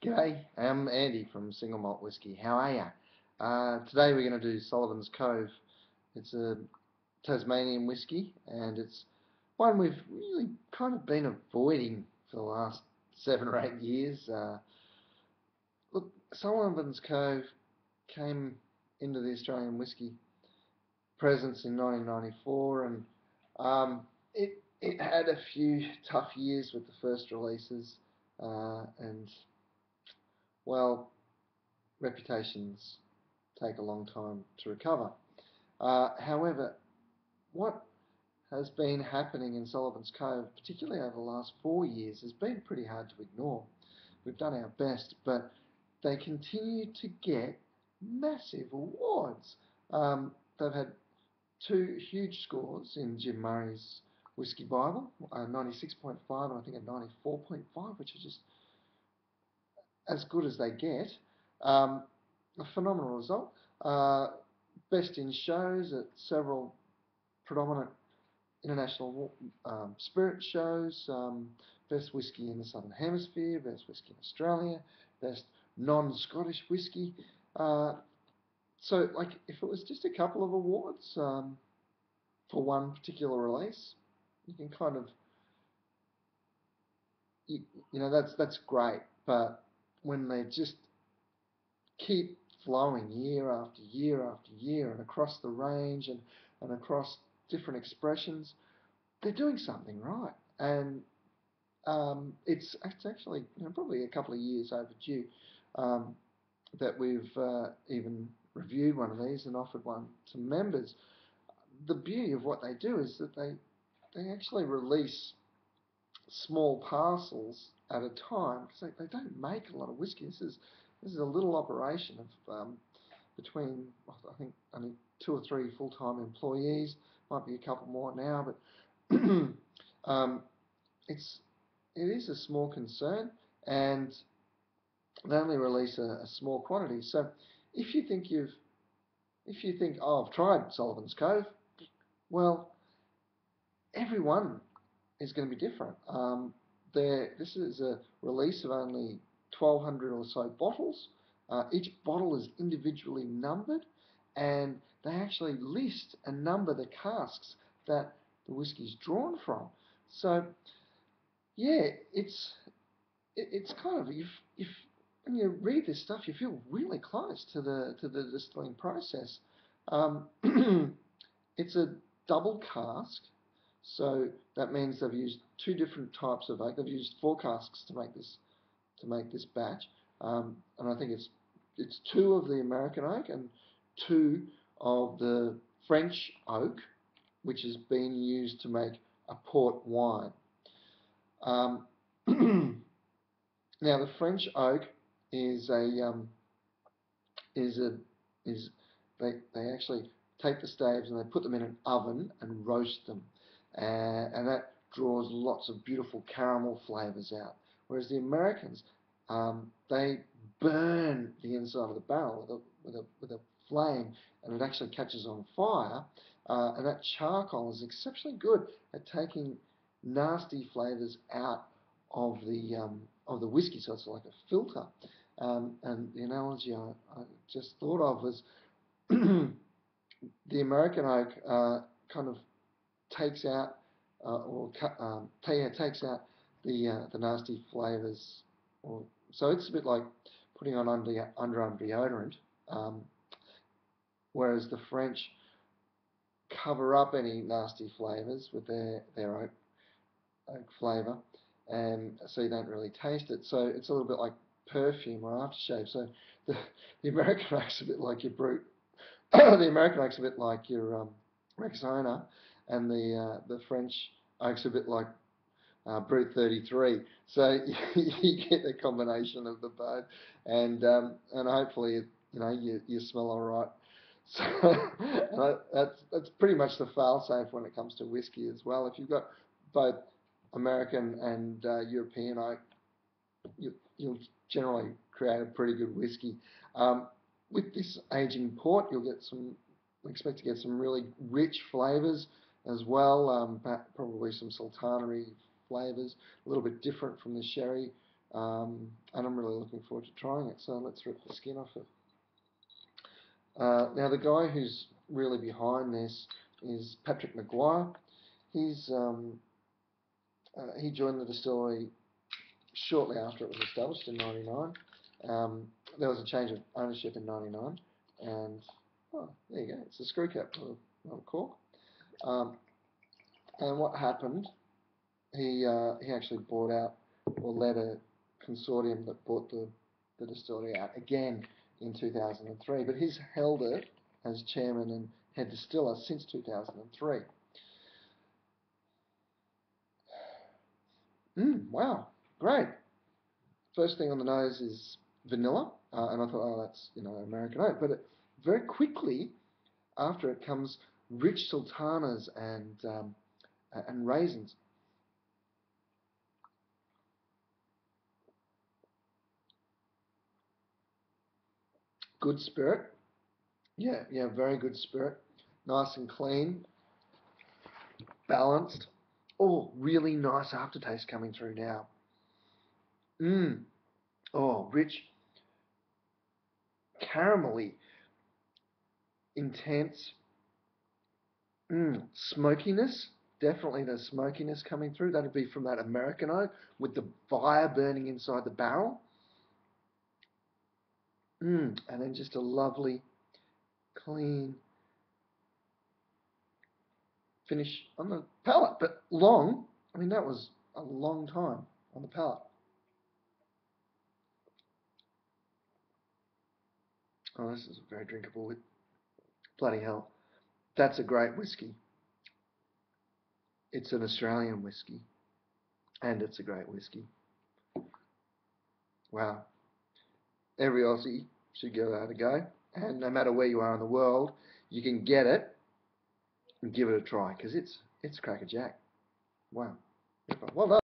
G'day, I'm Andy from Single Malt Whisky. How are ya? Today we're going to do Sullivans Cove. It's a Tasmanian whisky, and it's one we've really kind of been avoiding for the last 7 or 8 years. Look, Sullivans Cove came into the Australian whisky presence in 1994, and it had a few tough years with the first releases, and well, reputations take a long time to recover. However, what has been happening in Sullivans Cove, particularly over the last 4 years, has been pretty hard to ignore. We've done our best, but they continue to get massive awards. They've had 2 huge scores in Jim Murray's Whisky Bible, 96.5 and I think a 94.5, which are just as good as they get. A phenomenal result. Best in shows at several predominant international spirit shows. Best whisky in the Southern Hemisphere, best whisky in Australia, best non-Scottish whisky. So, like, if it was just a couple of awards for one particular release, you can kind of, you know, that's great. But when they just keep flowing year after year after year and across the range and across different expressions, they're doing something right. And it's actually, you know, probably a couple of years overdue that we've even reviewed one of these and offered one to members. The beauty of what they do is that they actually release small parcels at a time, because they don't make a lot of whisky. This is a little operation of between, I think, only 2 or 3 full-time employees. Might be a couple more now, but it is a small concern, and they only release a small quantity. So if you think, oh, I've tried Sullivans Cove, well, everyone is going to be different. This is a release of only 1,200 or so bottles. Each bottle is individually numbered, and they actually list and number the casks that the whiskey is drawn from. So, yeah, it's kind of, if when you read this stuff, you feel really close to the distilling process. It's a double cask. So that means they've used 2 different types of oak. They've used 4 casks to make this batch, and I think it's 2 of the American oak and 2 of the French oak, which has been used to make a port wine. Now the French oak is they actually take the staves and they put them in an oven and roast them. And that draws lots of beautiful caramel flavours out. Whereas the Americans, they burn the inside of the barrel with a flame, and it actually catches on fire. And that charcoal is exceptionally good at taking nasty flavours out of the whiskey, so it's like a filter. And the analogy I just thought of was the American oak kind of takes out takes out the nasty flavours, so it's a bit like putting on underarm deodorant, whereas the French cover up any nasty flavours with their oak flavour, and so you don't really taste it. So it's a little bit like perfume or aftershave. So the American oak's a bit like your Brut. The American oak's a bit like your Rexona, and the French oak's a bit like Brut 33. So you get the combination of the both, and hopefully you smell all right. So that's pretty much the fail-safe when it comes to whiskey as well. If you've got both American and European oak, you'll generally create a pretty good whiskey. With this aging port, we expect to get some really rich flavours as well, probably some sultanery flavours, a little bit different from the sherry and I'm really looking forward to trying it. So let's rip the skin off it. Now the guy who's really behind this is Patrick Maguire. He joined the distillery shortly after it was established in '99. There was a change of ownership in '99, and there you go. It's a screw cap, not a cork. And what happened? He actually bought out, or led a consortium that bought the distillery out again in 2003. But he's held it as chairman and head distiller since 2003. Wow, great. First thing on the nose is vanilla, and I thought, oh, that's American oak. But very quickly after it comes rich sultanas and raisins. Good spirit. Yeah, very good spirit. Nice and clean, balanced. Oh, really nice aftertaste coming through now. Oh, rich, caramelly, intense. Smokiness. Definitely the smokiness coming through. That'd be from that American oak with the fire burning inside the barrel. And then just a lovely, clean finish on the palate, but long. I mean, that was a long time on the palate. Oh, this is very drinkable. With bloody hell, that's a great whiskey. It's an Australian whiskey, and it's a great whiskey. Wow, every Aussie should give that a go, and no matter where you are in the world, you can get it and give it a try because it's crackerjack. Wow, well done.